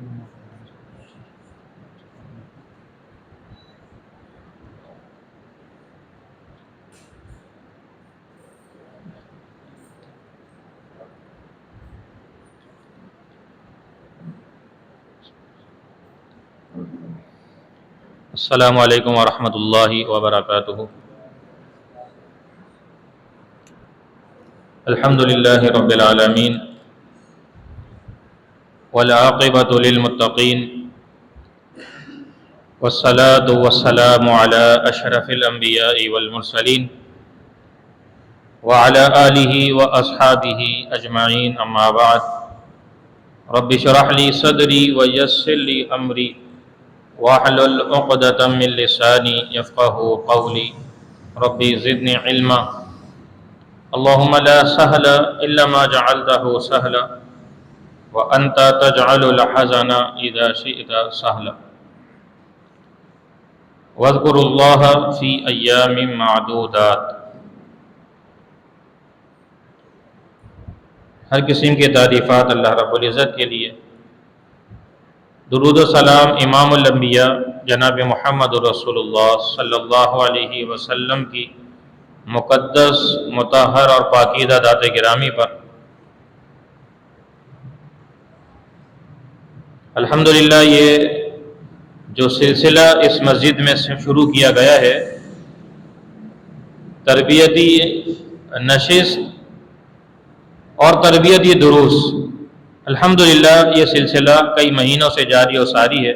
السلام علیکم ورحمۃ اللہ وبرکاتہ۔ الحمد للہ رب العالمین والعاقبۃ للمتقین والصلاة والسلام علی اشرف الانبیاء والمرسلین وعلی آلہ واصحابہ اجمعین، اما بعد۔ رب اشرح لی صدری ویسر لی امری واحلل عقدۃ من لسانی یفقہوا قولی، رب زدنی علما۔ اللہم لا سہل الا ما جعلتہ سہلا وانت تجعل الحزن اذا شئت سہلا، واذکروا اللہ فی ایام معدودات۔ ہر قسم کی تعریفات اللہ رب العزت کے لیے، درود و سلام امام الانبیاء جناب محمد رسول اللہ صلی اللہ علیہ وسلم کی مقدس، مطہر اور پاکیزہ ذات گرامی پر۔ الحمدللہ یہ جو سلسلہ اس مسجد میں شروع کیا گیا ہے، تربیتی نشست اور تربیتی دروس، الحمدللہ یہ سلسلہ کئی مہینوں سے جاری و ساری ہے۔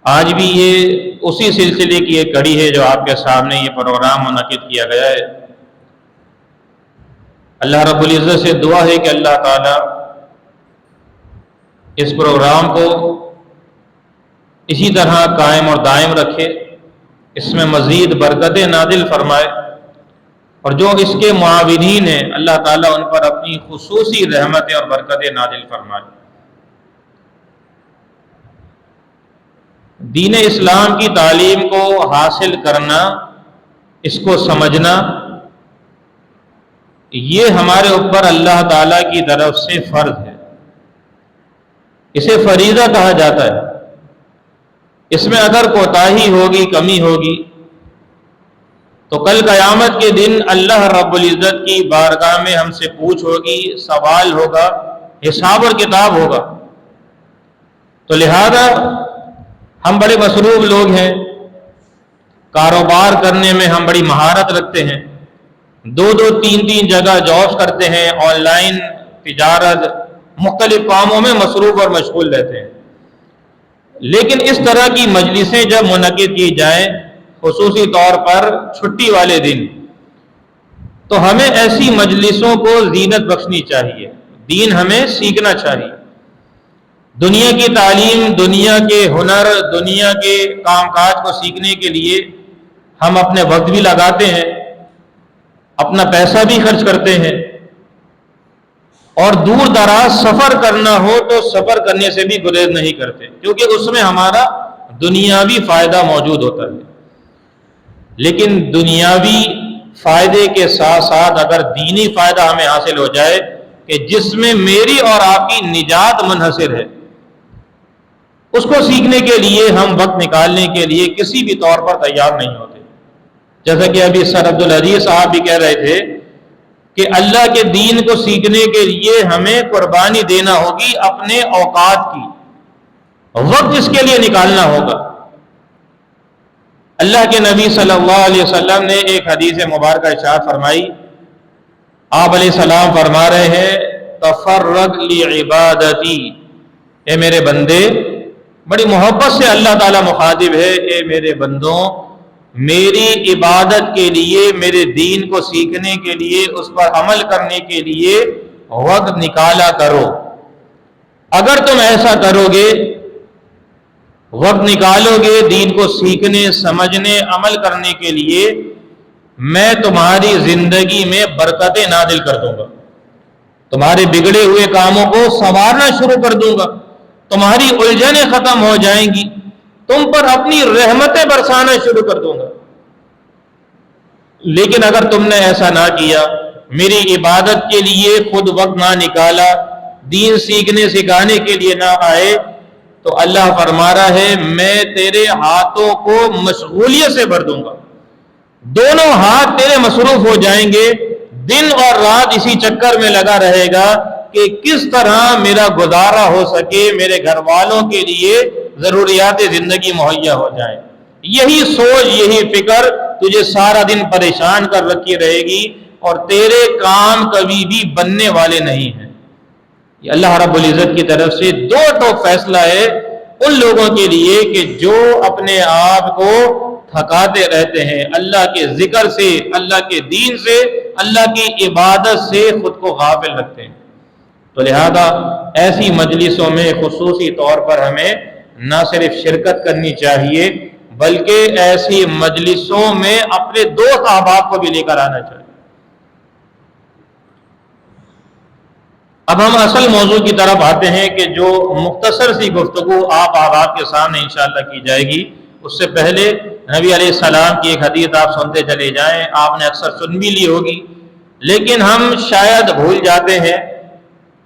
آج بھی یہ اسی سلسلے کی ایک کڑی ہے جو آپ کے سامنے یہ پروگرام منعقد کیا گیا ہے۔ اللہ رب العزت سے دعا ہے کہ اللہ تعالیٰ اس پروگرام کو اسی طرح قائم اور دائم رکھے، اس میں مزید برکتیں نازل فرمائے، اور جو اس کے معاونین ہیں اللہ تعالیٰ ان پر اپنی خصوصی رحمتیں اور برکتیں نازل فرمائے۔ دین اسلام کی تعلیم کو حاصل کرنا، اس کو سمجھنا، یہ ہمارے اوپر اللہ تعالیٰ کی طرف سے فرض ہے، اسے فریضہ کہا جاتا ہے۔ اس میں اگر کوتاہی ہوگی، کمی ہوگی، تو کل قیامت کے دن اللہ رب العزت کی بارگاہ میں ہم سے پوچھ ہوگی، سوال ہوگا، حساب اور کتاب ہوگا۔ تو لہذا ہم بڑے مصروف لوگ ہیں، کاروبار کرنے میں ہم بڑی مہارت رکھتے ہیں، دو تین جگہ جابس کرتے ہیں، آن لائن تجارت، مختلف کاموں میں مصروف اور مشغول رہتے ہیں۔ لیکن اس طرح کی مجلسیں جب منعقد کی جائیں، خصوصی طور پر چھٹی والے دن، تو ہمیں ایسی مجلسوں کو زینت بخشنی چاہیے، دین ہمیں سیکھنا چاہیے۔ دنیا کی تعلیم، دنیا کے ہنر، دنیا کے کام کاج کو سیکھنے کے لیے ہم اپنے وقت بھی لگاتے ہیں، اپنا پیسہ بھی خرچ کرتے ہیں، اور دور دراز سفر کرنا ہو تو سفر کرنے سے بھی گریز نہیں کرتے، کیونکہ اس میں ہمارا دنیاوی فائدہ موجود ہوتا ہے۔ لیکن دنیاوی فائدے کے ساتھ ساتھ اگر دینی فائدہ ہمیں حاصل ہو جائے کہ جس میں میری اور آپ کی نجات منحصر ہے، اس کو سیکھنے کے لیے ہم وقت نکالنے کے لیے کسی بھی طور پر تیار نہیں ہوتے۔ جیسا کہ ابھی سر عبدالعزیز صاحب بھی کہہ رہے تھے کہ اللہ کے دین کو سیکھنے کے لیے ہمیں قربانی دینا ہوگی، اپنے اوقات کی، وقت اس کے لیے نکالنا ہوگا۔ اللہ کے نبی صلی اللہ علیہ وسلم نے ایک حدیث مبارکہ ارشاد فرمائی، آپ علیہ السلام فرما رہے ہیں، تفرغ لعبادتی، اے میرے بندے، بڑی محبت سے اللہ تعالیٰ مخاطب ہے، اے میرے بندوں، میری عبادت کے لیے، میرے دین کو سیکھنے کے لیے، اس پر عمل کرنے کے لیے وقت نکالا کرو۔ اگر تم ایسا کرو گے، وقت نکالو گے دین کو سیکھنے، سمجھنے، عمل کرنے کے لیے، میں تمہاری زندگی میں برکتیں نازل کر دوں گا، تمہارے بگڑے ہوئے کاموں کو سنوارنا شروع کر دوں گا، تمہاری الجھنیں ختم ہو جائیں گی، تم پر اپنی رحمتیں برسانا شروع کر دوں گا۔ لیکن اگر تم نے ایسا نہ کیا، میری عبادت کے لیے خود وقت نہ نکالا، دین سیکھنے سکھانے کے لیے نہ آئے تو اللہ فرما رہا ہے میں تیرے ہاتھوں کو مشغولیت سے بھر دوں گا، دونوں ہاتھ تیرے مصروف ہو جائیں گے، دن اور رات اسی چکر میں لگا رہے گا کہ کس طرح میرا گزارا ہو سکے، میرے گھر والوں کے لیے ضروریات زندگی مہیا ہو جائے۔ یہی سوچ، یہی فکر تجھے سارا دن پریشان کر رکھی رہے گی اور تیرے کام کبھی بھی بننے والے نہیں ہیں۔ یہ اللہ رب العزت کی طرف سے دو ٹوک فیصلہ ہے ان لوگوں کے لیے کہ جو اپنے آپ کو تھکاتے رہتے ہیں، اللہ کے ذکر سے، اللہ کے دین سے، اللہ کی عبادت سے خود کو غافل رکھتے ہیں۔ تو لہذا ایسی مجلسوں میں خصوصی طور پر ہمیں نہ صرف شرکت کرنی چاہیے بلکہ ایسی مجلسوں میں اپنے دوست احباب کو بھی لے کر آنا چاہیے۔ اب ہم اصل موضوع کی طرف آتے ہیں کہ جو مختصر سی گفتگو آپ احباب کے سامنے انشاءاللہ کی جائے گی، اس سے پہلے نبی علیہ السلام کی ایک حدیث آپ سنتے چلے جائیں، آپ نے اکثر سن بھی لی ہوگی لیکن ہم شاید بھول جاتے ہیں۔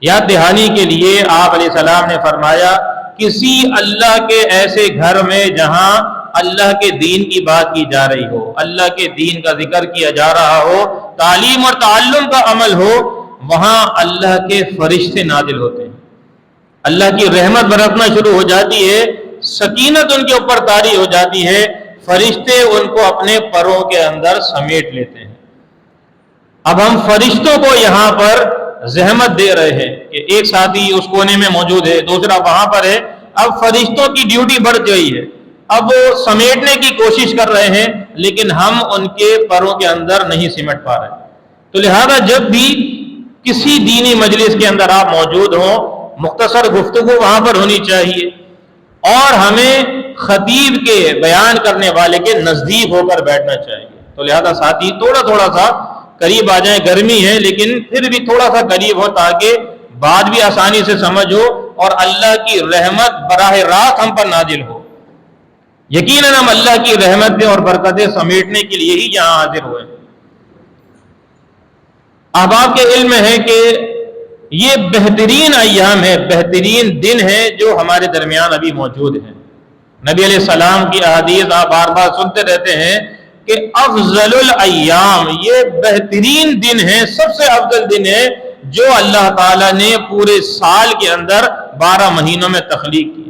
یاد دہانی کے لیے آپ علیہ السلام نے فرمایا کسی اللہ کے ایسے گھر میں جہاں اللہ کے دین کی بات کی جا رہی ہو، اللہ کے دین کا ذکر کیا جا رہا ہو، تعلیم اور تعلم کا عمل ہو، وہاں اللہ کے فرشتے نازل ہوتے ہیں، اللہ کی رحمت برسنا شروع ہو جاتی ہے، سکینت ان کے اوپر طاری ہو جاتی ہے، فرشتے ان کو اپنے پروں کے اندر سمیٹ لیتے ہیں۔ اب ہم فرشتوں کو یہاں پر زحمت دے رہے ہیں کہ ایک ساتھی اس کونے میں موجود ہے، دوسرا وہاں پر ہے، اب فرشتوں کی ڈیوٹی بڑھ گئی ہے، اب وہ سمیٹنے کی کوشش کر رہے ہیں لیکن ہم ان کے پروں کے اندر نہیں سمٹ پا رہے۔ تو لہذا جب بھی کسی دینی مجلس کے اندر آپ موجود ہوں، مختصر گفتگو وہاں پر ہونی چاہیے اور ہمیں خطیب کے بیان کرنے والے کے نزدیک ہو کر بیٹھنا چاہیے۔ تو لہذا ساتھی تھوڑا سا قریب آ جائیں، گرمی ہے لیکن پھر بھی تھوڑا سا قریب ہو تاکہ بات بھی آسانی سے سمجھ ہو اور اللہ کی رحمت براہ راست ہم پر نازل ہو۔ یقیناً ہم اللہ کی رحمتیں اور برکتیں سمیٹنے کے لیے ہی یہاں حاضر ہوئے۔ احباب کے علم ہے کہ یہ بہترین ایام ہے، بہترین دن ہے جو ہمارے درمیان ابھی موجود ہیں۔ نبی علیہ السلام کی احادیث آپ بار بار سنتے رہتے ہیں کہ افضل الایام، یہ بہترین دن ہے، سب سے افضل دن ہے جو اللہ تعالیٰ نے پورے سال کے اندر 12 مہینوں میں تخلیق کی،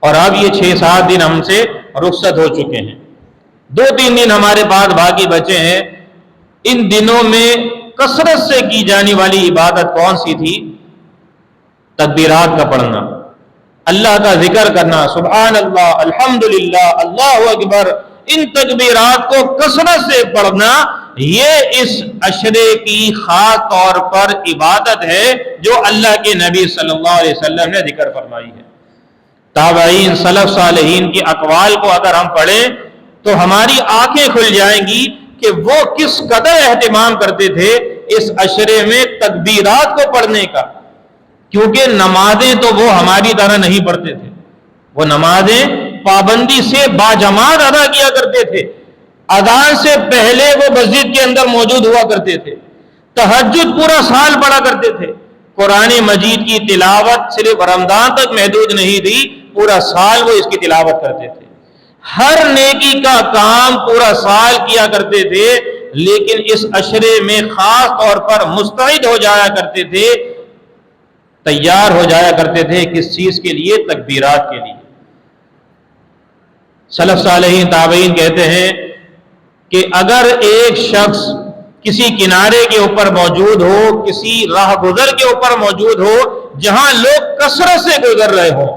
اور اب یہ 6-7 دن ہم سے رخصت ہو چکے ہیں، 2-3 دن ہمارے پاس باقی بچے ہیں۔ ان دنوں میں کثرت سے کی جانے والی عبادت کون سی تھی؟ تکبیرات کا پڑھنا، اللہ کا ذکر کرنا، سبحان اللہ، الحمدللہ، اللہ اکبر، ان تکبیرات کو کثرت سے پڑھنا، یہ اس عشرے کی خاص طور پر عبادت ہے جو اللہ کے نبی صلی اللہ علیہ وسلم نے ذکر فرمائی ہے۔ تابعین، سلف صالحین کی اقوال کو اگر ہم پڑھیں تو ہماری آنکھیں کھل جائیں گی کہ وہ کس قدر اہتمام کرتے تھے اس عشرے میں تکبیرات کو پڑھنے کا، کیونکہ نمازیں تو وہ ہماری طرح نہیں پڑھتے تھے، وہ نمازیں پابندی سے باجماعت ادا کیا کرتے تھے، اذان سے پہلے وہ مسجد کے اندر موجود ہوا کرتے تھے، تہجد پورا سال پڑھا کرتے تھے، قرآن مجید کی تلاوت صرف رمضان تک محدود نہیں تھی، پورا سال وہ اس کی تلاوت کرتے تھے، ہر نیکی کا کام پورا سال کیا کرتے تھے، لیکن اس عشرے میں خاص طور پر مستعد ہو جایا کرتے تھے، تیار ہو جایا کرتے تھے کس چیز کے لیے؟ تکبیرات کے لیے۔ سلف صالحین تابعین کہتے ہیں کہ اگر ایک شخص کسی کنارے کے اوپر موجود ہو، کسی راہ گزر کے اوپر موجود ہو جہاں لوگ کثرت سے گزر رہے ہوں،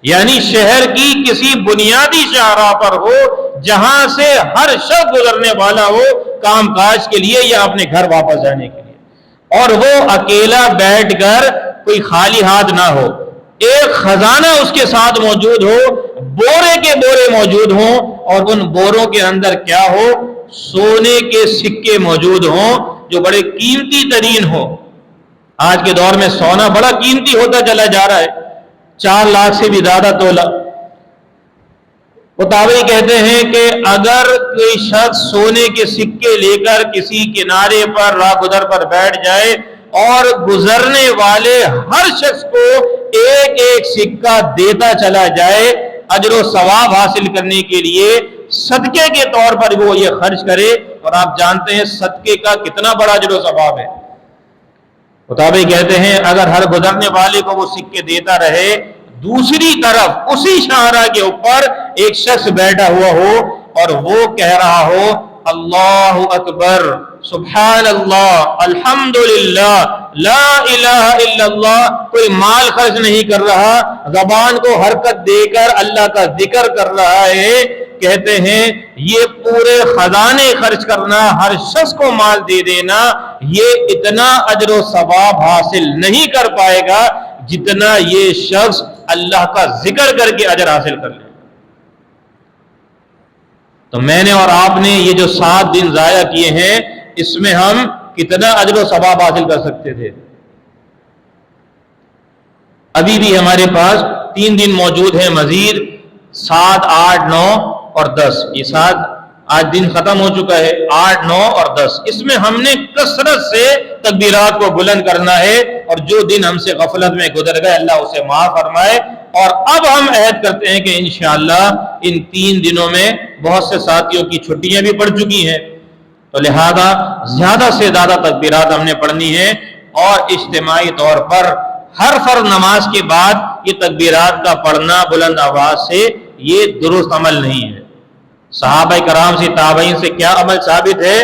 یعنی شہر کی کسی بنیادی شاہراہ پر ہو جہاں سے ہر شخص گزرنے والا ہو کام کاج کے لیے یا اپنے گھر واپس جانے کے لیے، اور وہ اکیلا بیٹھ کر کوئی خالی ہاتھ نہ ہو، ایک خزانہ اس کے ساتھ موجود ہو، بورے کے بورے موجود ہوں، اور ان بوروں کے اندر کیا ہو؟ سونے کے سکے موجود ہوں جو بڑے قیمتی ترین ہو۔ آج کے دور میں سونا بڑا قیمتی ہوتا چلا جا رہا ہے، 4 لاکھ سے بھی زیادہ تولہ۔ وہ تابعی کہتے ہیں کہ اگر کوئی شخص سونے کے سکے لے کر کسی کنارے پر راہ گزر پر بیٹھ جائے اور گزرنے والے ہر شخص کو ایک ایک سکہ دیتا چلا جائے اجر و ثواب حاصل کرنے کے لیے، صدقے کے طور پر وہ یہ خرچ کرے. اور آپ جانتے ہیں صدقے کا کتنا بڑا اجر و ثواب ہے. مطابق کہتے ہیں اگر ہر گزرنے والے کو وہ سکے دیتا رہے، دوسری طرف اسی شاہراہ کے اوپر ایک شخص بیٹھا ہوا ہو اور وہ کہہ رہا ہو اللہ اکبر، سبحان اللہ، الحمدللہ، لا الہ الا اللہ، کوئی مال خرچ نہیں کر رہا، زبان کو حرکت دے کر اللہ کا ذکر کر رہا ہے، کہتے ہیں یہ پورے خزانے خرچ کرنا، ہر شخص کو مال دے دینا، یہ اتنا اجر و ثواب حاصل نہیں کر پائے گا جتنا یہ شخص اللہ کا ذکر کر کے اجر حاصل کر لے. تو میں نے اور آپ نے یہ جو 7 دن ضائع کیے ہیں، اس میں ہم کتنا اجر و ثواب حاصل کر سکتے تھے. ابھی بھی ہمارے پاس 3 دن موجود ہیں مزید، 7، 8، 9 اور 10. یہ 7 آج دن ختم ہو چکا ہے، 8، 9 اور 10. اس میں ہم نے کثرت سے تکبیرات کو بلند کرنا ہے، اور جو دن ہم سے غفلت میں گزر گئے اللہ اسے معاف فرمائے. اور اب ہم عہد کرتے ہیں کہ انشاءاللہ ان 3 دنوں میں بہت سے ساتھیوں کی چھٹیاں بھی پڑ چکی ہیں، تو لہذا زیادہ سے زیادہ تکبیرات ہم نے پڑھنی ہے. اور اجتماعی طور پر ہر فرض نماز کے بعد یہ تکبیرات کا پڑھنا بلند آواز سے یہ درست عمل نہیں ہے. صحابہ کرام سے تابعین سے کیا عمل ثابت ہے؟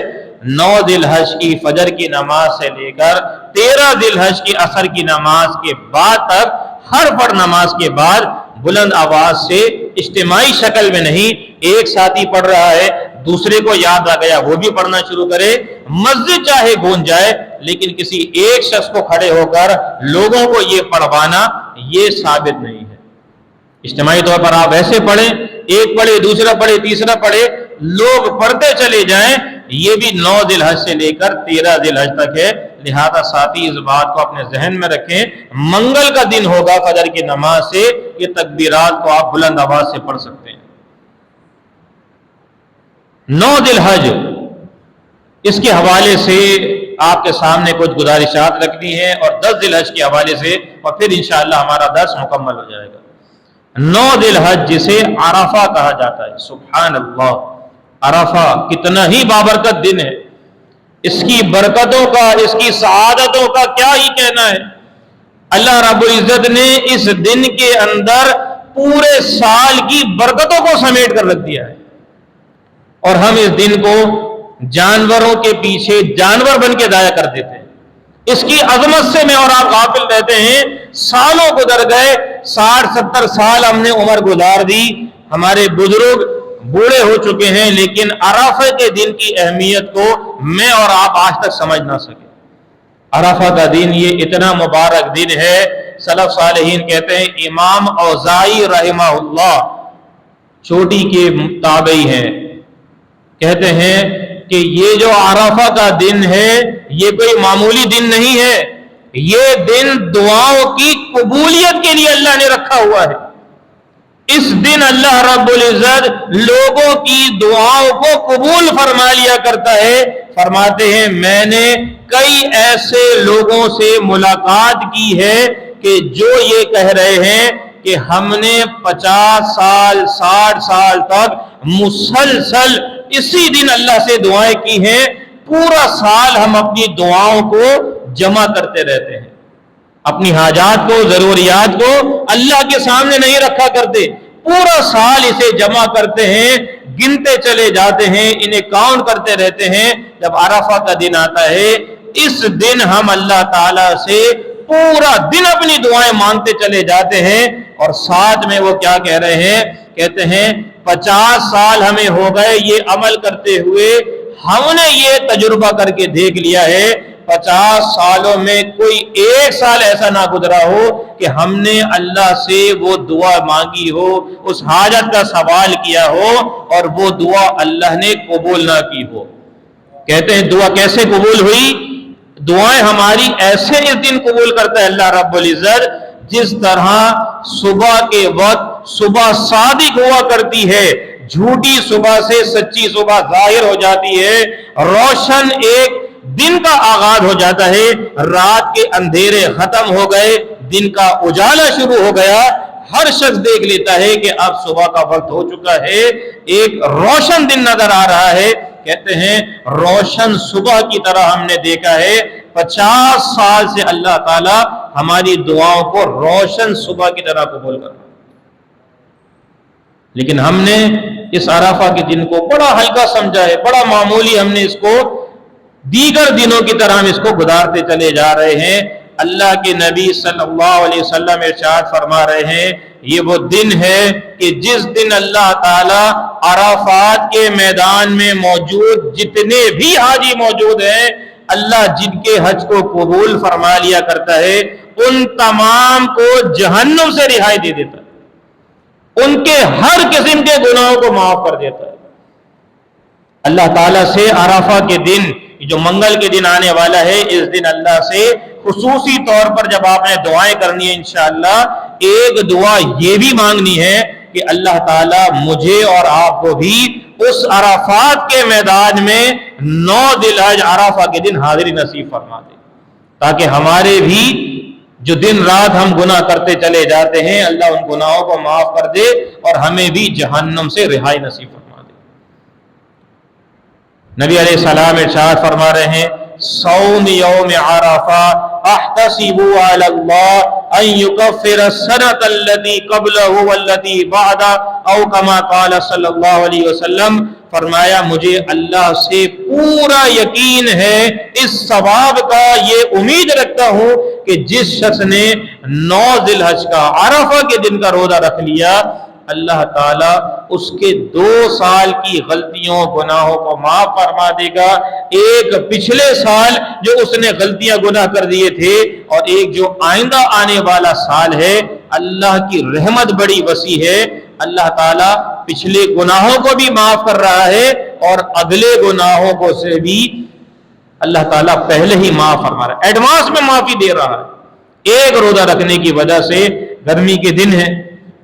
9 ذی الحج کی فجر کی نماز سے لے کر 13 ذی الحج کی عصر کی نماز کے بعد تک ہر فرض نماز کے بعد بلند آواز سے اجتماعی شکل میں نہیں، ایک ساتھی پڑھ رہا ہے دوسرے کو یاد آ گیا وہ بھی پڑھنا شروع کرے، مسجد چاہے گونج جائے لیکن کسی ایک شخص کو کھڑے ہو کر لوگوں کو یہ پڑھوانا یہ ثابت نہیں ہے. اجتماعی طور پر آپ ایسے پڑھیں، ایک پڑھے، دوسرا پڑھے، تیسرا پڑھے، لوگ پڑھتے چلے جائیں. یہ بھی 9 ذی الحج سے لے کر 13 ذی الحج تک ہے. لہذا ساتھی اس بات کو اپنے ذہن میں رکھیں، منگل کا دن ہوگا فجر کی نماز سے یہ تکبیرات کو آپ بلند آواز سے پڑھ سکتے ہیں. 9 ذی الحج اس کے حوالے سے آپ کے سامنے کچھ گزارشات رکھنی ہے، اور 10 ذی الحج کے حوالے سے، اور پھر انشاءاللہ ہمارا درس مکمل ہو جائے گا. 9 ذی الحج جسے عرفہ کہا جاتا ہے، سبحان اللہ، عرفہ کتنا ہی بابرکت دن ہے. اس کی برکتوں کا، اس کی سعادتوں کا کیا ہی کہنا ہے. اللہ رب العزت نے اس دن کے اندر پورے سال کی برکتوں کو سمیٹ کر رکھ دیا ہے، اور ہم اس دن کو جانوروں کے پیچھے جانور بن کے ضائع کر دیتے ہیں. اس کی عظمت سے میں اور آپ غافل رہتے ہیں. سالوں گزر گئے، 60-70 سال ہم نے عمر گزار دی، ہمارے بزرگ بوڑھے ہو چکے ہیں، لیکن عرفہ کے دن کی اہمیت کو میں اور آپ آج تک سمجھ نہ سکے. عرفہ کا دن یہ اتنا مبارک دن ہے. سلف صالحین کہتے ہیں، امام اوزاعی رحمہ اللہ چوٹی کے تابعی ہیں، کہتے ہیں کہ یہ جو عرفہ کا دن ہے یہ کوئی معمولی دن نہیں ہے، یہ دن دعاؤں کی قبولیت کے لیے اللہ نے رکھا ہوا ہے. اس دن اللہ رب العزت لوگوں کی دعاؤں کو قبول فرما لیا کرتا ہے. فرماتے ہیں میں نے کئی ایسے لوگوں سے ملاقات کی ہے کہ جو یہ کہہ رہے ہیں کہ ہم نے 50 سال 60 سال تک مسلسل اسی دن اللہ سے دعائیں کی ہیں، پورا سال ہم اپنی دعاؤں کو جمع کرتے رہتے ہیں، اپنی حاجات کو، ضروریات کو اللہ کے سامنے نہیں رکھا کرتے، پورا سال اسے جمع کرتے ہیں، گنتے چلے جاتے ہیں، انہیں کاؤنٹ کرتے رہتے ہیں. جب عرفہ کا دن آتا ہے اس دن ہم اللہ تعالی سے پورا دن اپنی دعائیں مانگتے چلے جاتے ہیں. اور ساتھ میں وہ کیا کہہ رہے ہیں؟ کہتے ہیں 50 سال ہمیں ہو گئے یہ عمل کرتے ہوئے، ہم نے یہ تجربہ کر کے دیکھ لیا ہے 50 سالوں میں کوئی ایک سال ایسا نہ گزرا ہو کہ ہم نے اللہ سے وہ دعا مانگی ہو، اس حاجت کا سوال کیا ہو اور وہ دعا اللہ نے قبول نہ کی ہو. کہتے ہیں دعا کیسے قبول ہوئی؟ دعائیں ہماری ایسے اس دن قبول کرتا ہے اللہ رب العزت جس طرح صبح کے وقت صبح صادق ہوا کرتی ہے، جھوٹی صبح سے سچی صبح ظاہر ہو جاتی ہے، روشن ایک دن کا آغاز ہو جاتا ہے، رات کے اندھیرے ختم ہو گئے، دن کا اجالا شروع ہو گیا، ہر شخص دیکھ لیتا ہے کہ اب صبح کا وقت ہو چکا ہے، ایک روشن دن نظر آ رہا ہے۔ کہتے ہیں روشن صبح کی طرح ہم نے دیکھا ہے، 50 سال سے اللہ تعالی ہماری دعاؤں کو روشن صبح کی طرح قبول کر رہا ہے، لیکن ہم نے اس عرفہ کے دن کو بڑا ہلکا سمجھا ہے، بڑا معمولی، ہم نے اس کو دیگر دنوں کی طرح ہم اس کو گزارتے چلے جا رہے ہیں۔ اللہ کے نبی صلی اللہ علیہ وسلم ارشاد فرما رہے ہیں، یہ وہ دن ہے کہ جس دن اللہ تعالی عرفات کے میدان میں موجود جتنے بھی حاجی موجود ہیں، اللہ جن کے حج کو قبول فرما لیا کرتا ہے، ان تمام کو جہنم سے رہائی دے دیتا ہے، ان کے ہر قسم کے گناہوں کو معاف کر دیتا ہے۔ اللہ تعالیٰ سے عرفہ کے دن، جو منگل کے دن آنے والا ہے، اس دن اللہ سے خصوصی طور پر جب آپ نے دعائیں کرنی ہے انشاءاللہ، ایک دعا یہ بھی مانگنی ہے کہ اللہ تعالیٰ مجھے اور آپ کو بھی اس عرفات کے میدان میں 9 ذی الحج عرفہ کے دن حاضری نصیب فرما دے، تاکہ ہمارے بھی جو دن رات ہم گناہ کرتے چلے جاتے ہیں، اللہ ان گناہوں کو معاف کر دے اور ہمیں بھی جہنم سے رہائی نصیب فرما دے۔ نبی علیہ السلام ارشاد فرما رہے ہیں، صوم یوم عرفہ احتسب علی اللہ ان یکفر السنۃ التي قبلہ والتي بعدہ او کما قال صلی اللہ علیہ وسلم، فرمایا مجھے اللہ سے پورا یقین ہے، اس ثواب کا یہ امید رکھتا ہوں کہ جس شخص نے 9 ذی الحج کا عرفہ کے دن کا روزہ رکھ لیا، اللہ تعالیٰ اس کے 2 سال کی غلطیوں گناہوں کو معاف فرما دے گا، ایک پچھلے سال جو اس نے غلطیاں گناہ کر دیے تھے اور ایک جو آئندہ آنے والا سال ہے۔ اللہ کی رحمت بڑی وسیع ہے، اللہ تعالیٰ پچھلے گناہوں کو بھی معاف کر رہا ہے اور اگلے گناہوں کو سے بھی اللہ تعالیٰ پہلے ہی معاف فرما رہا ہے، ایڈوانس میں معافی دے رہا ہے۔ ایک روزہ رکھنے کی وجہ سے، گرمی کے دن ہے،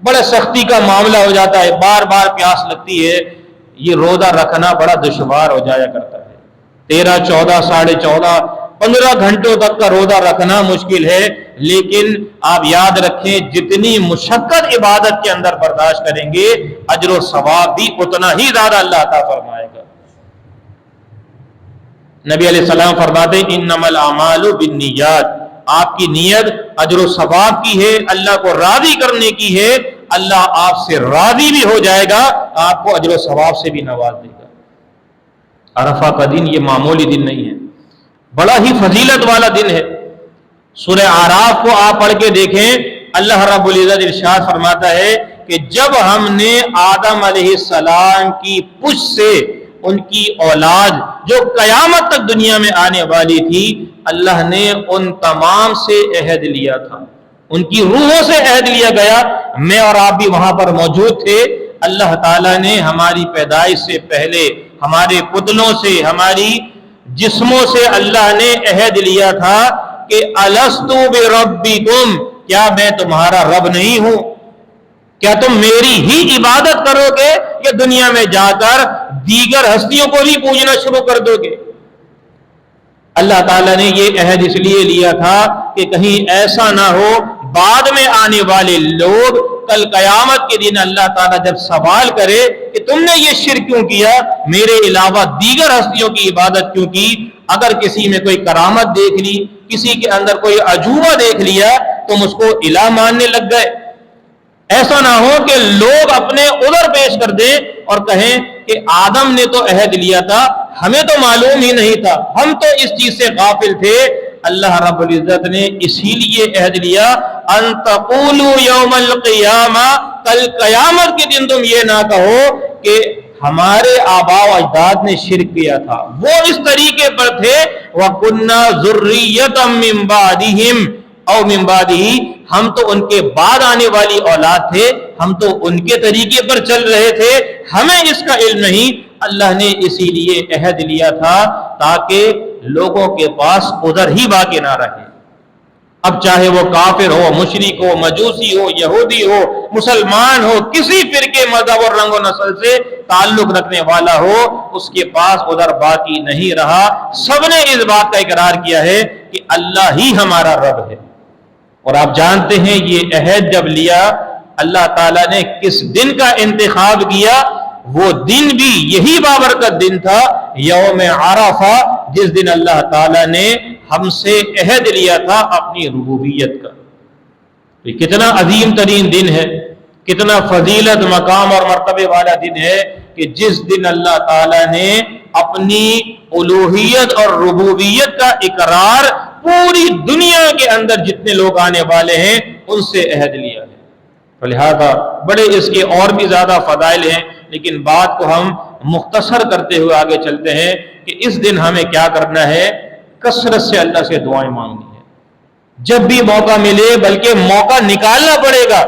بڑا سختی کا معاملہ ہو جاتا ہے، بار بار پیاس لگتی ہے، یہ روزہ رکھنا بڑا دشوار ہو جایا کرتا ہے، 13، 14، 14.5، 15 گھنٹوں تک کا روزہ رکھنا مشکل ہے، لیکن آپ یاد رکھیں جتنی مشقت عبادت کے اندر برداشت کریں گے، اجر و ثواب بھی اتنا ہی زیادہ اللہ عطا فرمائے گا۔ نبی علیہ السلام فرماتے ہیں انما الاعمال بالنیات، آپ کی نیت اجر و ثواب کی ہے، اللہ کو راضی کرنے کی ہے، اللہ آپ سے راضی بھی ہو جائے گا، آپ کو اجر و ثواب سے بھی نواز دے گا۔ عرفہ کا دن یہ معمولی دن نہیں ہے، بڑا ہی فضیلت والا دن ہے۔ سورہ اعراف کو آپ پڑھ کے دیکھیں، اللہ رب العزت ارشاد فرماتا ہے کہ جب ہم نے آدم علیہ السلام کی پشت سے ان کی اولاد جو قیامت تک دنیا میں آنے والی تھی، اللہ نے ان تمام سے عہد لیا تھا، ان کی روحوں سے عہد لیا گیا، میں اور آپ بھی وہاں پر موجود تھے۔ اللہ تعالیٰ نے ہماری پیدائش سے پہلے ہمارے پتلوں سے، ہماری جسموں سے اللہ نے عہد لیا تھا کہ الستو بربکم، کیا میں تمہارا رب نہیں ہوں؟ کیا تم میری ہی عبادت کرو گے یا دنیا میں جا کر دیگر ہستیوں کو بھی پوجنا شروع کر دو گے؟ اللہ تعالیٰ نے یہ عہد اس لیے لیا تھا کہ کہیں ایسا نہ ہو بعد میں آنے والے لوگ کل قیامت کے دن اللہ تعالیٰ جب سوال کرے کہ تم نے یہ شرک کیوں کیا، میرے علاوہ دیگر ہستیوں کی عبادت کیوں کی؟ اگر کسی میں کوئی کرامت دیکھ لی، کسی کے اندر کوئی عجوبہ دیکھ لیا، تم اس کو الہ ماننے لگ گئے۔ ایسا نہ ہو کہ لوگ اپنے عذر پیش کر دیں اور کہیں کہ آدم نے تو عہد لیا تھا، ہمیں تو معلوم ہی نہیں تھا، ہم تو اس چیز سے غافل تھے۔ اللہ رب العزت نے اسی لیے عہد لیا ان تقولوا یوم القیامہ، کل قیامت کے دن تم یہ نہ کہو کہ ہمارے آباء و اجداد نے شرک کیا تھا، وہ اس طریقے پر تھے، وَكُنَّا ذُرِّيَّةً مِّن بَعْدِهِمْ او من بعدہ، ہم تو ان کے بعد آنے والی اولاد تھے، ہم تو ان کے طریقے پر چل رہے تھے، ہمیں اس کا علم نہیں۔ اللہ نے اسی لیے عہد لیا تھا تاکہ لوگوں کے پاس عذر ہی باقی نہ رہے۔ اب چاہے وہ کافر ہو، مشرک ہو، مجوسی ہو، یہودی ہو، مسلمان ہو، کسی فرقے، مذہب اور رنگ و نسل سے تعلق رکھنے والا ہو، اس کے پاس ادھر باقی نہیں رہا۔ سب نے اس بات کا اقرار کیا ہے کہ اللہ ہی ہمارا رب ہے۔ اور آپ جانتے ہیں یہ عہد جب لیا اللہ تعالیٰ نے کس دن کا انتخاب کیا؟ وہ دن بھی یہی بابرکت دن تھا، یوم عرفہ، جس دن اللہ تعالیٰ نے ہم سے عہد لیا تھا اپنی ربوبیت کا۔ یہ کتنا عظیم ترین دن ہے، کتنا فضیلت، مقام اور مرتبے والا دن ہے کہ جس دن اللہ تعالیٰ نے اپنی الوہیت اور ربوبیت کا اقرار پوری دنیا کے اندر جتنے لوگ آنے والے ہیں ان سے عہد لیا ہے۔ لہذا بڑے اس کے اور بھی زیادہ فضائل ہیں، لیکن بات کو ہم مختصر کرتے ہوئے آگے چلتے ہیں کہ اس دن ہمیں کیا کرنا ہے؟ کثرت سے اللہ سے دعائیں مانگنی ہے، جب بھی موقع ملے، بلکہ موقع نکالنا پڑے گا۔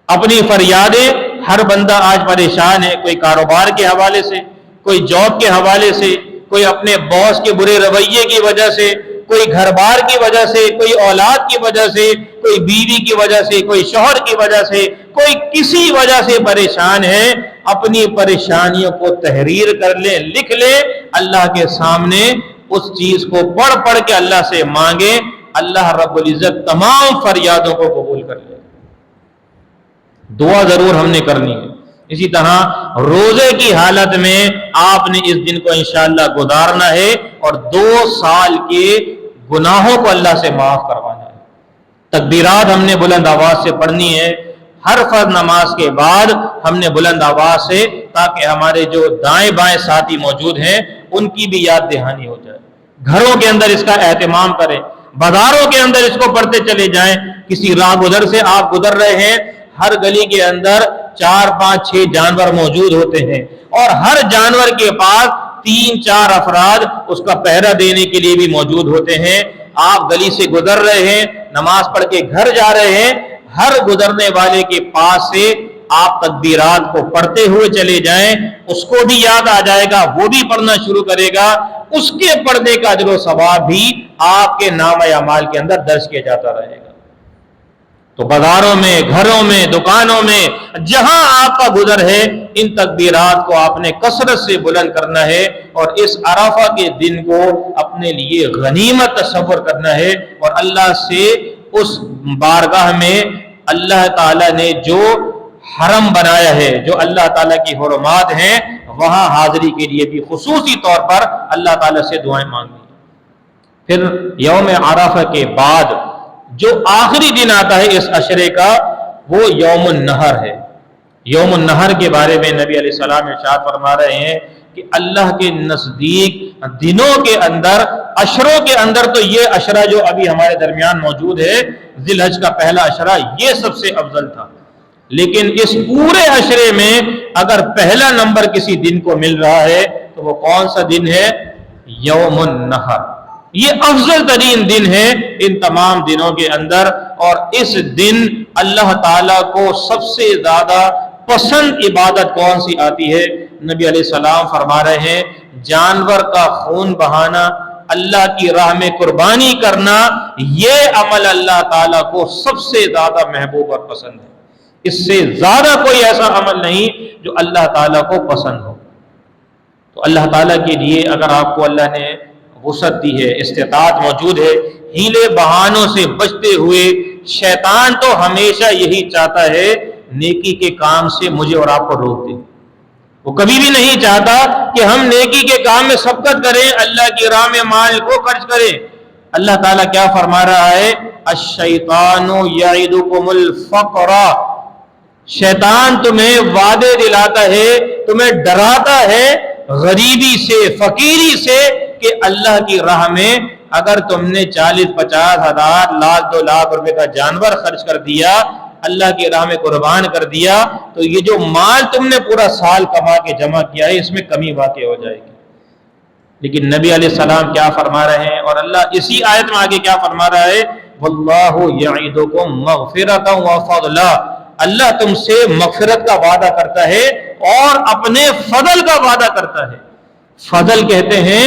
اپنی فریادیں، ہر بندہ آج پریشان ہے، کوئی کاروبار کے حوالے سے، کوئی جاب کے حوالے سے، کوئی اپنے باس کے برے رویے کی وجہ سے، کوئی گھر بار کی وجہ سے، کوئی اولاد کی وجہ سے، کوئی بیوی کی وجہ سے، کوئی شوہر کی وجہ سے، کوئی کسی وجہ سے پریشان ہے۔ اپنی پریشانیوں کو تحریر کر لے، لکھ لے، اللہ کے سامنے اس چیز کو پڑھ پڑھ کے اللہ سے مانگے، اللہ رب العزت تمام فریادوں کو قبول کر لے۔ دعا ضرور ہم نے کرنی ہے۔ اسی طرح روزے کی حالت میں آپ نے اس دن کو انشاءاللہ گزارنا ہے اور 2 سال کے گناہوں کو اللہ سے معاف کروانا ہے۔ تکبیرات ہم نے بلند آواز سے پڑھنی ہے، ہر فرض نماز کے بعد ہم نے بلند آواز سے، تاکہ ہمارے جو دائیں بائیں ساتھی موجود ہیں ان کی بھی یاد دہانی ہو جائے۔ گھروں کے اندر اس کا اہتمام کریں، بازاروں کے اندر اس کو پڑھتے چلے جائیں۔ کسی راہ گزر سے آپ گزر رہے ہیں، ہر گلی کے اندر 4 5 6 جانور موجود ہوتے ہیں، اور ہر جانور کے پاس 3 4 افراد اس کا پہرا دینے کے لیے بھی موجود ہوتے ہیں۔ آپ گلی سے گزر رہے ہیں، نماز پڑھ کے گھر جا رہے ہیں، ہر گزرنے والے کے پاس سے آپ تکبیرات کو پڑھتے ہوئے چلے جائیں، اس کو بھی یاد آ جائے گا، وہ بھی پڑھنا شروع کرے گا، اس کے پڑھنے کا اجر و ثواب بھی آپ کے نامہ اعمال کے اندر درج کیا جاتا رہے گا۔ تو بازاروں میں، گھروں میں، دکانوں میں، جہاں آپ کا گزر ہے، ان تکبیرات کو آپ نے کثرت سے بلند کرنا ہے، اور اس عرفہ کے دن کو اپنے لیے غنیمت تصور کرنا ہے، اور اللہ سے اس بارگاہ میں اللہ تعالیٰ نے جو حرم بنایا ہے، جو اللہ تعالیٰ کی حرمات ہیں، وہاں حاضری کے لیے بھی خصوصی طور پر اللہ تعالیٰ سے دعائیں مانگنی۔ پھر یوم عرفہ کے بعد جو آخری دن آتا ہے اس عشرے کا، وہ یوم النحر ہے۔ یوم النحر کے بارے میں نبی علیہ السلام ارشاد فرما رہے ہیں کہ اللہ کے نزدیک دنوں کے اندر، عشروں کے اندر، تو یہ عشرہ جو ابھی ہمارے درمیان موجود ہے، ذی الحج کا پہلا عشرہ، یہ سب سے افضل تھا، لیکن اس پورے عشرے میں اگر پہلا نمبر کسی دن کو مل رہا ہے تو وہ کون سا دن ہے؟ یوم النحر۔ یہ افضل ترین دن ہے ان تمام دنوں کے اندر، اور اس دن اللہ تعالیٰ کو سب سے زیادہ پسند عبادت کون سی آتی ہے؟ نبی علیہ السلام فرما رہے ہیں جانور کا خون بہانا، اللہ کی راہ میں قربانی کرنا، یہ عمل اللہ تعالیٰ کو سب سے زیادہ محبوب اور پسند ہے۔ اس سے زیادہ کوئی ایسا عمل نہیں جو اللہ تعالیٰ کو پسند ہو۔ تو اللہ تعالیٰ کے لیے اگر آپ کو اللہ نے وسعت دی ہے، استطاعت موجود ہے، ہیلے بہانوں سے بچتے ہوئے، شیطان تو ہمیشہ یہی چاہتا ہے نیکی کے کام سے مجھے اور آپ کو روک دے۔ وہ کبھی بھی نہیں چاہتا کہ ہم نیکی کے کام میں سبقت کریں، اللہ کی راہ میں مال کو خرچ کریں۔ اللہ تعالیٰ کیا فرما رہا ہے؟ الشیطان یعدکم الفقر، شیطان تمہیں وعدے دلاتا ہے، تمہیں ڈراتا ہے غریبی سے، فقیری سے، کہ اللہ کی راہ میں اگر تم نے 40 50 ہزار، لاکھ 2 لاکھ روپے کا جانور خرچ کر دیا، اللہ کی راہ میں قربان کر دیا، تو یہ جو مال تم نے پورا سال کما کے جمع کیا ہے، اس میں کمی واقع ہو جائے گی۔ لیکن نبی علیہ السلام کیا فرما رہے ہیں، اور اللہ اسی آیت میں آگے کیا فرما رہا ہے؟ واللہ یعدکم مغفرۃ وفضلا، اللہ تم سے مغفرت کا وعدہ کرتا ہے اور اپنے فضل کا وعدہ کرتا ہے۔ فضل کہتے ہیں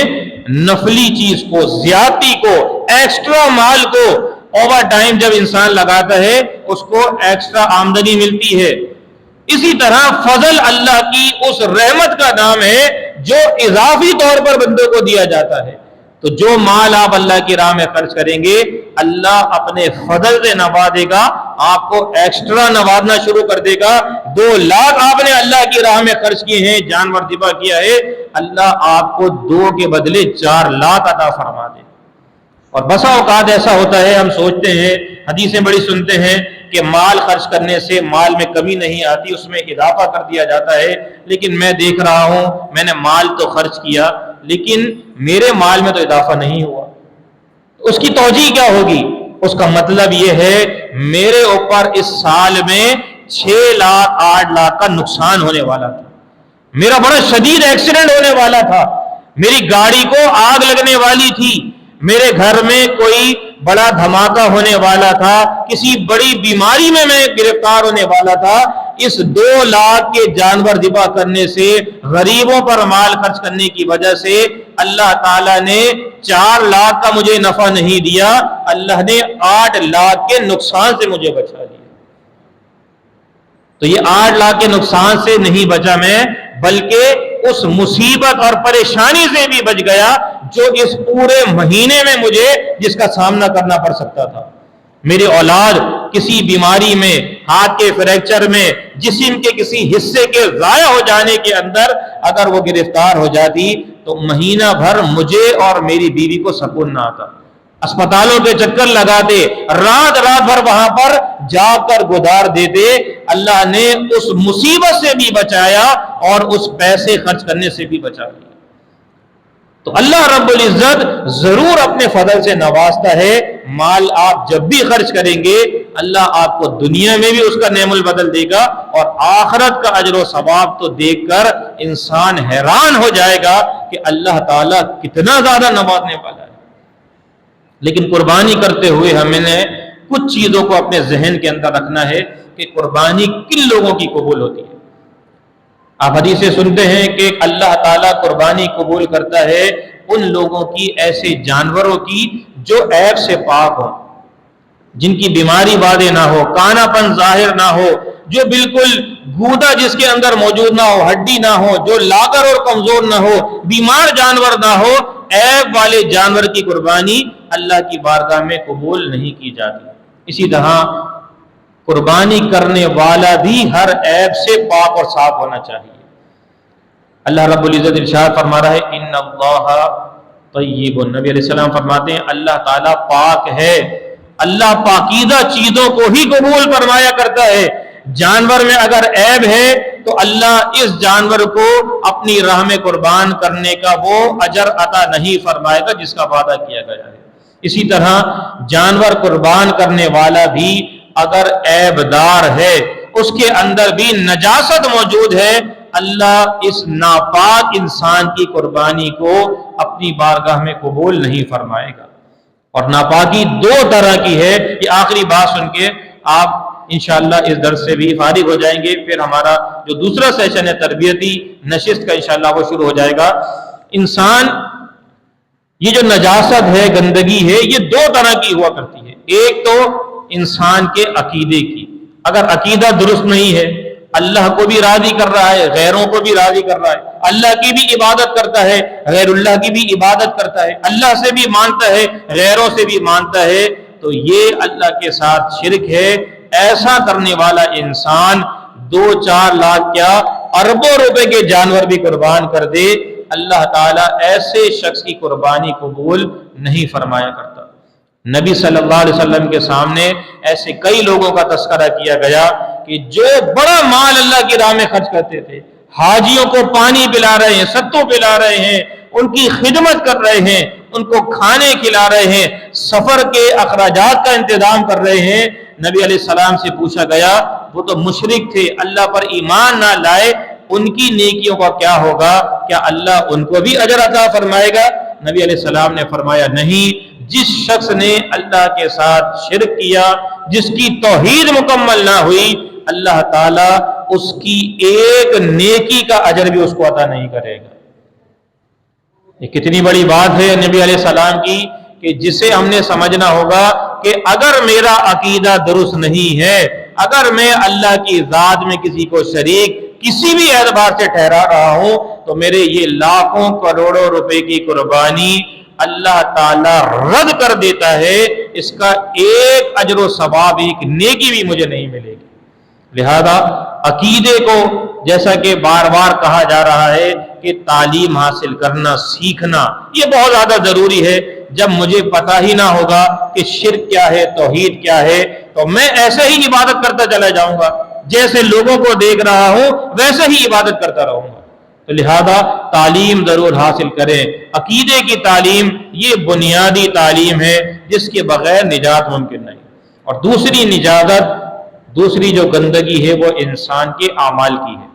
نفلی چیز کو، زیادتی کو، ایکسٹرا مال کو، اوور ٹائم جب انسان لگاتا ہے اس کو ایکسٹرا آمدنی ملتی ہے۔ اسی طرح فضل اللہ کی اس رحمت کا نام ہے جو اضافی طور پر بندوں کو دیا جاتا ہے۔ تو جو مال آپ اللہ کی راہ میں خرچ کریں گے اللہ اپنے فضل سے نوازے گا، آپ کو ایکسٹرا نوازنا شروع کر دے گا۔ 2 لاکھ آپ نے اللہ کی راہ میں خرچ کیے ہیں، جانور ذبح کیا ہے، اللہ آپ کو 2 کے بدلے 4 لاکھ عطا فرما دے۔ اور بسا اوقات ایسا ہوتا ہے، ہم سوچتے ہیں، حدیثیں بڑی سنتے ہیں کہ مال خرچ کرنے سے مال میں کمی نہیں آتی، اس میں اضافہ کر دیا جاتا ہے۔ لیکن میں دیکھ رہا ہوں، میں نے مال تو خرچ کیا لیکن میرے مال میں تو اضافہ نہیں ہوا۔ اس کی توجیہ کیا ہوگی؟ اس کا مطلب یہ ہے میرے اوپر اس سال میں 6 لاکھ 8 لاکھ کا نقصان ہونے والا تھا، میرا بڑا شدید ایکسیڈنٹ ہونے والا تھا، میری گاڑی کو آگ لگنے والی تھی، میرے گھر میں کوئی بڑا دھماکہ ہونے والا تھا، کسی بڑی بیماری میں گرفتار ہونے والا تھا۔ اس 2 لاکھ کے جانور ذبح کرنے سے، غریبوں پر مال خرچ کرنے کی وجہ سے اللہ تعالیٰ نے 4 لاکھ کا مجھے نفع نہیں دیا، اللہ نے 8 لاکھ کے نقصان سے مجھے بچا دیا۔ تو یہ 8 لاکھ کے نقصان سے نہیں بچا میں، بلکہ اس مصیبت اور پریشانی سے بھی بچ گیا جو اس پورے مہینے میں مجھے جس کا سامنا کرنا پڑ سکتا تھا۔ میری اولاد کسی بیماری میں، ہاتھ کے فریکچر میں، جسم کے کسی حصے کے ضائع ہو جانے کے اندر اگر وہ گرفتار ہو جاتی تو مہینہ بھر مجھے اور میری بیوی کو سکون نہ آتا، اسپتالوں کے چکر لگاتے، رات بھر وہاں پر جا کر گزار دیتے۔ اللہ نے اس مصیبت سے بھی بچایا اور اس پیسے خرچ کرنے سے بھی بچا لیا۔ تو اللہ رب العزت ضرور اپنے فضل سے نوازتا ہے۔ مال آپ جب بھی خرچ کریں گے اللہ آپ کو دنیا میں بھی اس کا نعم البدل دے گا، اور آخرت کا اجر و ثواب تو دیکھ کر انسان حیران ہو جائے گا کہ اللہ تعالیٰ کتنا زیادہ نوازنے والا ہے۔ لیکن قربانی کرتے ہوئے ہمیں نے کچھ چیزوں کو اپنے ذہن کے اندر رکھنا ہے کہ قربانی کن لوگوں کی قبول ہوتی ہے۔ آپ حدیثیں سنتے ہیں کہ اللہ تعالیٰ قربانی قبول کرتا ہے ان لوگوں کی، ایسے جانوروں کی جو عیب سے پاک ہو، جن کی بیماری واضح نہ ہو، کانا پن ظاہر نہ ہو، جو بالکل گودا جس کے اندر موجود نہ ہو، ہڈی نہ ہو، جو لاغر اور کمزور نہ ہو، بیمار جانور نہ ہو، عیب والے جانور کی قربانی اللہ کی بارگاہ میں قبول نہیں کی جاتی۔ اسی طرح قربانی کرنے والا بھی ہر عیب سے پاک اور صاف ہونا چاہیے۔ اللہ رب العزت ارشاد فرما رہا ہے ان اللہ طیب، نبی علیہ السلام فرماتے ہیں اللہ تعالیٰ پاک ہے، اللہ پاکیزہ چیزوں کو ہی قبول فرمایا کرتا ہے۔ جانور میں اگر عیب ہے تو اللہ اس جانور کو اپنی راہ میں قربان کرنے کا وہ اجر عطا نہیں فرمائے گا جس کا وعدہ کیا گیا ہے۔ اسی طرح جانور قربان کرنے والا بھی اگر عیب دار ہے، اس کے اندر بھی نجاست موجود ہے، اللہ اس ناپاک انسان کی قربانی کو اپنی بارگاہ میں قبول نہیں فرمائے گا۔ اور ناپاکی 2 طرح کی ہے۔ یہ آخری بات سن کے آپ انشاءاللہ اس درس سے بھی فارغ ہو جائیں گے، پھر ہمارا جو دوسرا سیشن ہے تربیتی نشست کا انشاءاللہ وہ شروع ہو جائے گا۔ انسان یہ جو نجاست ہے، گندگی ہے، یہ 2 طرح کی ہوا کرتی ہے۔ ایک تو انسان کے عقیدے کی، اگر عقیدہ درست نہیں ہے، اللہ کو بھی راضی کر رہا ہے، غیروں کو بھی راضی کر رہا ہے، اللہ کی بھی عبادت کرتا ہے، غیر اللہ کی بھی عبادت کرتا ہے، اللہ سے بھی مانتا ہے، غیروں سے بھی مانتا ہے، تو یہ اللہ کے ساتھ شرک ہے۔ ایسا کرنے والا انسان 2-4 لاکھ کیا اربوں روپے کے جانور بھی قربان کر دے، اللہ تعالیٰ ایسے شخص کی قربانی قبول نہیں فرمایا کرتا۔ نبی صلی اللہ علیہ وسلم کے سامنے ایسے کئی لوگوں کا تذکرہ کیا گیا کہ جو بڑا مال اللہ کی راہ میں خرچ کرتے تھے، حاجیوں کو پانی پلا رہے ہیں، ستو پلا رہے ہیں، ان کی خدمت کر رہے ہیں، ان کو کھانے کھلا رہے ہیں، سفر کے اخراجات کا انتظام کر رہے ہیں۔ نبی علیہ السلام سے پوچھا گیا وہ تو مشرک تھے، اللہ پر ایمان نہ لائے، ان کی نیکیوں کا کیا ہوگا؟ کیا اللہ ان کو بھی اجر عطا فرمائے گا؟ نبی علیہ السلام نے فرمایا نہیں، جس شخص نے اللہ کے ساتھ شرک کیا، جس کی توحید مکمل نہ ہوئی، اللہ تعالیٰ اس کی ایک نیکی کا اجر بھی اس کو عطا نہیں کرے گا۔ یہ کتنی بڑی بات ہے نبی علیہ السلام کی کہ جسے ہم نے سمجھنا ہوگا کہ اگر میرا عقیدہ درست نہیں ہے، اگر میں اللہ کی ذات میں کسی کو شریک کسی بھی اعتبار سے ٹھہرا رہا ہوں، تو میرے یہ لاکھوں کروڑوں روپے کی قربانی اللہ تعالیٰ رد کر دیتا ہے، اس کا ایک اجر و ثواب، ایک نیکی بھی مجھے نہیں ملے گی۔ لہذا عقیدے کو، جیسا کہ بار بار کہا جا رہا ہے کہ تعلیم حاصل کرنا، سیکھنا یہ بہت زیادہ ضروری ہے۔ جب مجھے پتہ ہی نہ ہوگا کہ شرک کیا ہے، توحید کیا ہے، تو میں ایسے ہی عبادت کرتا چلا جاؤں گا، جیسے لوگوں کو دیکھ رہا ہوں ویسے ہی عبادت کرتا رہوں گا۔ تو لہذا تعلیم ضرور حاصل کریں۔ عقیدے کی تعلیم یہ بنیادی تعلیم ہے جس کے بغیر نجات ممکن نہیں۔ اور دوسری نجات، دوسری جو گندگی ہے وہ انسان کے اعمال کی ہے۔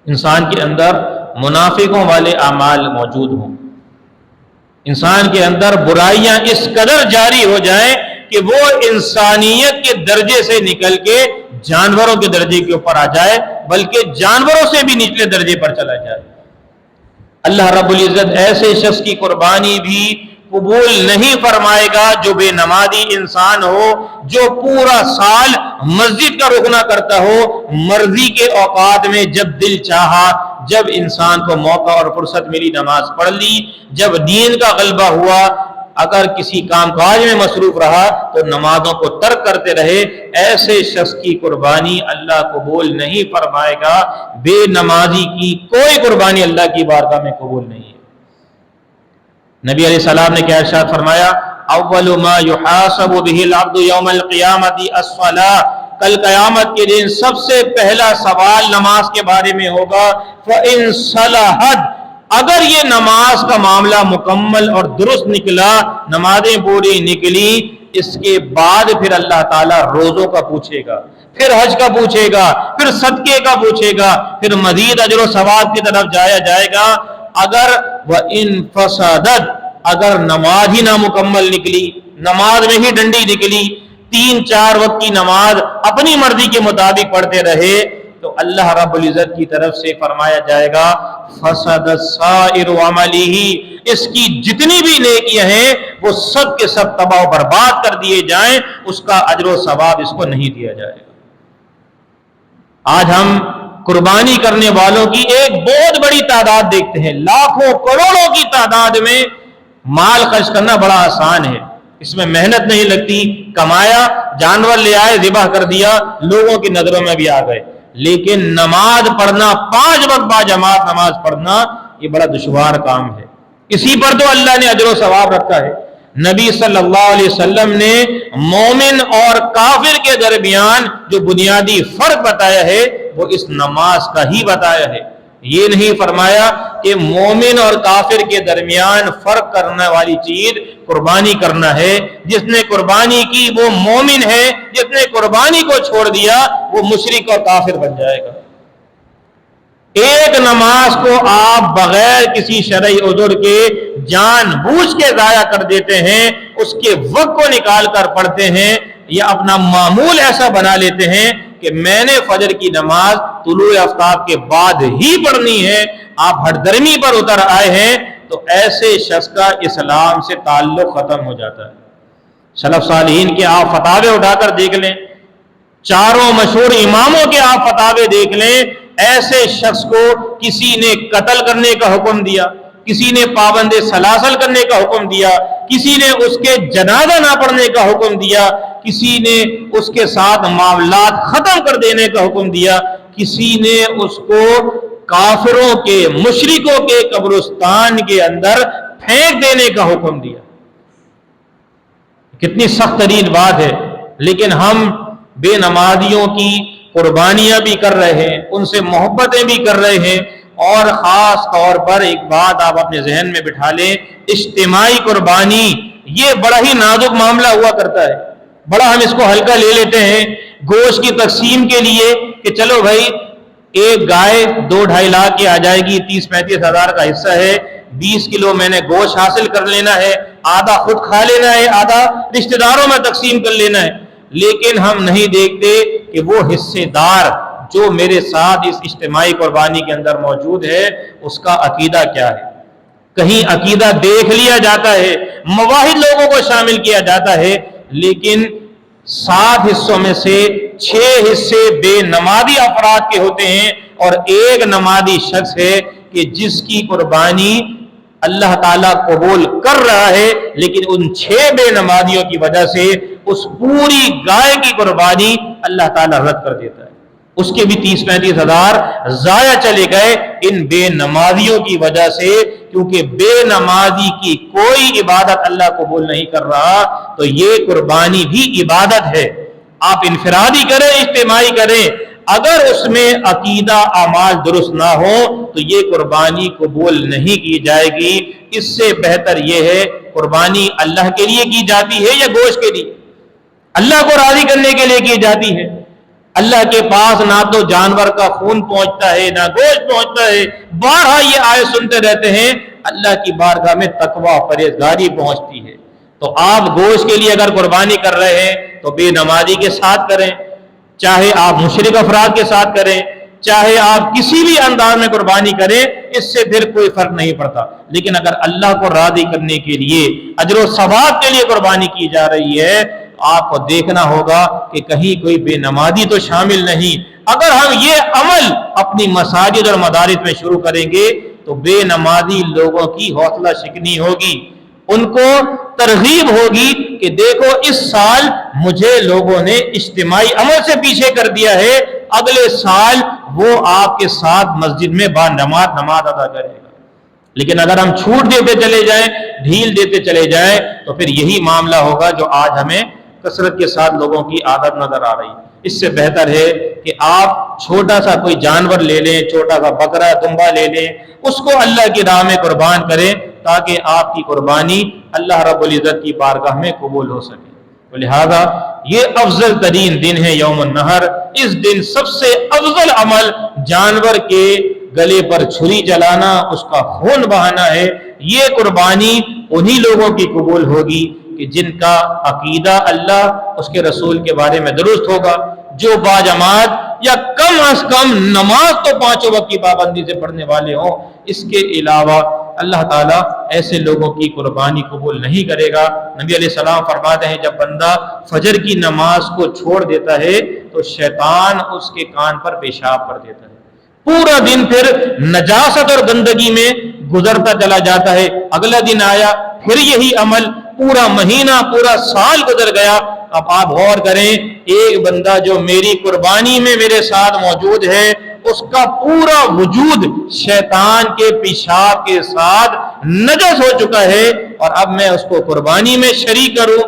انسان کے اندر منافقوں والے اعمال موجود ہوں، انسان کے اندر برائیاں اس قدر جاری ہو جائیں کہ وہ انسانیت کے درجے سے نکل کے جانوروں کے درجے کے اوپر آ جائے، بلکہ جانوروں سے بھی نچلے درجے پر چلا جائے۔ اللہ رب العزت ایسے شخص کی قربانی بھی قبول نہیں فرمائے گا جو بے نمازی انسان ہو، جو پورا سال مسجد کا رخ نہ کرتا ہو، مرضی کے اوقات میں جب دل چاہا، جب انسان کو موقع اور فرصت ملی نماز پڑھ لی، جب نیند کا غلبہ ہوا، اگر کسی کام کاج میں مصروف رہا تو نمازوں کو ترک کرتے رہے، ایسے شخص کی قربانی اللہ قبول نہیں فرمائے گا۔ بے نمازی کی کوئی قربانی اللہ کی بارگاہ میں قبول نہیں ہے۔ نبی علیہ السلام نے کیا ارشاد فرمایا؟ اول ما یحاسب به العبد یوم القیامت الصلاۃ، کل قیامت کے دن سب سے پہلا سوال نماز کے بارے میں ہوگا۔ فإن صلحت، اگر یہ نماز کا معاملہ مکمل اور درست نکلا، نمازیں پوری نکلی، اس کے بعد پھر اللہ تعالیٰ روزوں کا پوچھے گا، پھر حج کا پوچھے گا، پھر صدقے کا پوچھے گا، پھر مزید اجر و ثواب کی طرف جایا جائے گا۔ اگر وَإِن فَسَدَتْ، اگر نماز ہی نامکمل نکلی، نماز میں ہی ڈنڈی نکلی، 3-4 وقت کی نماز اپنی مرضی کے مطابق پڑھتے رہے، تو اللہ رب العزت کی طرف سے فرمایا جائے گا فسد سائر عملہ، اس کی جتنی بھی نیکیاں ہیں وہ سب کے سب تباہ و برباد کر دیے جائیں، اس کا اجر و ثواب اس کو نہیں دیا جائے گا۔ آج ہم قربانی کرنے والوں کی ایک بہت بڑی تعداد دیکھتے ہیں، لاکھوں کروڑوں کی تعداد میں۔ مال خرچ کرنا بڑا آسان ہے، اس میں محنت نہیں لگتی، کمایا، جانور لے آئے، ذبح کر دیا، لوگوں کی نظروں میں بھی آ گئے۔ لیکن نماز پڑھنا، 5 وقت با جماعت نماز پڑھنا، یہ بڑا دشوار کام ہے۔ اسی پر تو اللہ نے اجر و ثواب رکھا ہے۔ نبی صلی اللہ علیہ وسلم نے مومن اور کافر کے درمیان جو بنیادی فرق بتایا ہے وہ اس نماز کا ہی بتایا ہے۔ یہ نہیں فرمایا کہ مومن اور کافر کے درمیان فرق کرنے والی چیز قربانی کرنا ہے، جس نے قربانی کی وہ مومن ہے، جس نے قربانی کو چھوڑ دیا وہ مشرک اور کافر بن جائے گا۔ ایک نماز کو آپ بغیر کسی شرعی عذر کے جان بوجھ کے ضائع کر دیتے ہیں، اس کے وقت کو نکال کر پڑھتے ہیں، یا اپنا معمول ایسا بنا لیتے ہیں کہ میں نے فجر کی نماز طلوع آفتاب کے بعد ہی پڑھنی ہے، آپ ہٹ درمی پر اتر آئے ہیں، تو ایسے شخص کا اسلام سے تعلق ختم ہو جاتا ہے۔ سلف صالحین کے آپ فتاوے اٹھا کر دیکھ لیں، چاروں مشہور اماموں کے آپ فتاوے دیکھ لیں، ایسے شخص کو کسی نے قتل کرنے کا حکم دیا، کسی نے پابند سلاسل کرنے کا حکم دیا، کسی نے اس کے جنازہ نہ پڑھنے کا حکم دیا، کسی نے اس کے ساتھ معاملات ختم کر دینے کا حکم دیا، کسی نے اس کو کافروں کے، مشرکوں کے قبرستان کے اندر پھینک دینے کا حکم دیا۔ کتنی سخت ترین بات ہے، لیکن ہم بے نمازیوں کی قربانیاں بھی کر رہے ہیں، ان سے محبتیں بھی کر رہے ہیں، اور خاص طور پر ایک بات آپ اپنے ذہن میں بٹھا لیں، اجتماعی قربانی یہ بڑا ہی نازک معاملہ ہوا کرتا ہے، بڑا ہم اس کو ہلکا لے لیتے ہیں۔ گوشت کی تقسیم کے لیے کہ چلو بھائی ایک گائے 2-2.5 لاکھ کی آ جائے گی، 30-35 ہزار کا حصہ ہے، 20 کلو میں نے گوشت حاصل کر لینا ہے، آدھا خود کھا لینا ہے، آدھا رشتہ داروں میں تقسیم کر لینا ہے۔ لیکن ہم نہیں دیکھتے کہ وہ حصے دار جو میرے ساتھ اس اجتماعی قربانی کے اندر موجود ہے اس کا عقیدہ کیا ہے۔ کہیں عقیدہ دیکھ لیا جاتا ہے، مواحد لوگوں کو شامل کیا جاتا ہے، لیکن 7 حصوں میں سے 6 حصے بے نمازی افراد کے ہوتے ہیں، اور ایک نمازی شخص ہے کہ جس کی قربانی اللہ تعالیٰ قبول کر رہا ہے، لیکن ان 6 بے نمازیوں کی وجہ سے اس پوری گائے کی قربانی اللہ تعالیٰ رد کر دیتا ہے، اس کے بھی 30-35 ہزار ضائع چلے گئے ان بے نمازیوں کی وجہ سے، کیونکہ بے نمازی کی کوئی عبادت اللہ قبول نہیں کر رہا، تو یہ قربانی بھی عبادت ہے، آپ انفرادی کریں اجتماعی کریں، اگر اس میں عقیدہ اعمال درست نہ ہو تو یہ قربانی قبول نہیں کی جائے گی۔ اس سے بہتر یہ ہے قربانی اللہ کے لیے کی جاتی ہے یا گوشت کے لیے؟ اللہ کو راضی کرنے کے لیے کی جاتی ہے۔ اللہ کے پاس نہ تو جانور کا خون پہنچتا ہے نہ گوشت پہنچتا ہے، بارہا یہ آیت سنتے رہتے ہیں، اللہ کی بارگاہ میں تقوی پرہیزگاری پہنچتی ہے۔ تو آپ گوشت کے لیے اگر قربانی کر رہے ہیں تو بے نمازی کے ساتھ کریں، چاہے آپ مشرک افراد کے ساتھ کریں، چاہے آپ کسی بھی انداز میں قربانی کریں، اس سے پھر کوئی فرق نہیں پڑتا۔ لیکن اگر اللہ کو راضی کرنے کے لیے، اجر و ثواب کے لیے قربانی کی جا رہی ہے، آپ کو دیکھنا ہوگا کہ کہیں کوئی بے نمازی تو شامل نہیں۔ اگر ہم یہ عمل اپنی مساجد اور مدارس میں شروع کریں گے تو بے نمازی لوگوں کی حوصلہ شکنی ہوگی، ان کو ترغیب ہوگی کہ دیکھو اس سال مجھے لوگوں نے اجتماعی عمل سے پیچھے کر دیا ہے، اگلے سال وہ آپ کے ساتھ مسجد میں با نماز ادا کرے گا۔ لیکن اگر ہم چھوٹ دیتے چلے جائیں، ڈھیل دیتے چلے جائیں، تو پھر یہی معاملہ ہوگا جو آج ہمیں کثرت کے ساتھ لوگوں کی عادت نظر آ رہی ہے۔ اس سے بہتر ہے کہ آپ چھوٹا سا کوئی جانور لے لیں، چھوٹا سا بکرا دمبا لے لیں، اس کو اللہ کی راہ میں قربان کریں تاکہ آپ کی قربانی اللہ رب العزت کی بارگاہ میں قبول ہو سکے۔ لہذا یہ افضل ترین دن ہے یوم النحر۔ اس دن سب سے افضل عمل جانور کے گلے پر چھری چلانا، اس کا خون بہانا ہے۔ یہ قربانی انہی لوگوں کی قبول ہوگی کہ جن کا عقیدہ اللہ اس کے رسول کے بارے میں درست ہوگا، جو باجماعت یا کم از کم نماز تو 5 وقت کی پابندی سے پڑھنے والے ہوں۔ اس کے علاوہ اللہ تعالیٰ ایسے لوگوں کی قربانی قبول نہیں کرے گا۔ نبی علیہ السلام فرماتے ہیں جب بندہ فجر کی نماز کو چھوڑ دیتا ہے تو شیطان اس کے کان پر پیشاب کر دیتا ہے، پورا دن پھر نجاست اور گندگی میں گزرتا چلا جاتا ہے۔ اگلا دن آیا پھر یہی عمل، پورا مہینہ پورا سال گزر گیا۔ اب آپ غور کریں، ایک بندہ جو میری قربانی میں میرے ساتھ موجود ہے، اس کا پورا وجود شیطان کے پیشاب کے ساتھ نجس ہو چکا ہے، اور اب میں اس کو قربانی میں شریک کروں،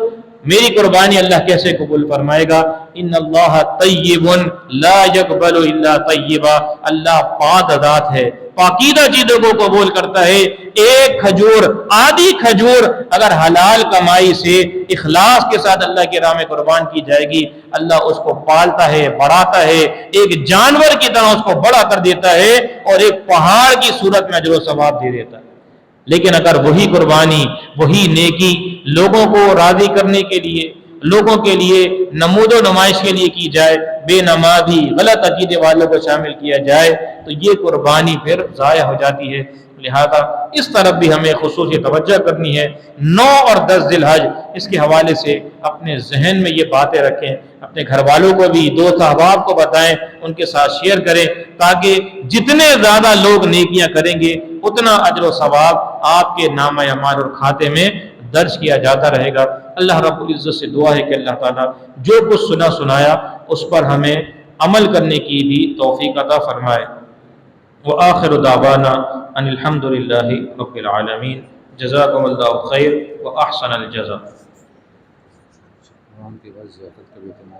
میری قربانی اللہ کیسے قبول فرمائے گا؟ ان اللہ طیب لا یقبل الا طیبا، اللہ پاک ذات ہے، پاکیزہ چیزوں کو قبول کرتا ہے۔ ایک کھجور، آدھی کھجور اگر حلال کمائی سے اخلاص کے ساتھ اللہ کی راہ میں قربان کی جائے گی، اللہ اس کو پالتا ہے، بڑھاتا ہے، ایک جانور کی طرح اس کو بڑا کر دیتا ہے، اور ایک پہاڑ کی صورت میں اجر و ثواب دے دیتا ہے۔ لیکن اگر وہی قربانی، وہی نیکی لوگوں کو راضی کرنے کے لیے، لوگوں کے لیے نمود و نمائش کے لیے کی جائے، بے نمازی غلط عقیدے والوں کو شامل کیا جائے، تو یہ قربانی پھر ضائع ہو جاتی ہے۔ لہذا اس طرف بھی ہمیں خصوصی توجہ کرنی ہے۔ 9 اور 10 ذی الحج، اس کے حوالے سے اپنے ذہن میں یہ باتیں رکھیں، اپنے گھر والوں کو بھی، دوست احباب کو بتائیں، ان کے ساتھ شیئر کریں، تاکہ جتنے زیادہ لوگ نیکیاں کریں گے اتنا اجر و ثواب آپ کے نامہ اعمال اور کھاتے میں درج کیا جاتا رہے گا۔ اللہ رب العزت سے دعا ہے کہ اللہ تعالیٰ جو کچھ سنایا اس پر ہمیں عمل کرنے کی بھی توفیق عطا فرمائے۔ وآخر دعوانا ان الحمد للہ رب العالمین۔ جزاکم اللہ خیر و احسن الجزا۔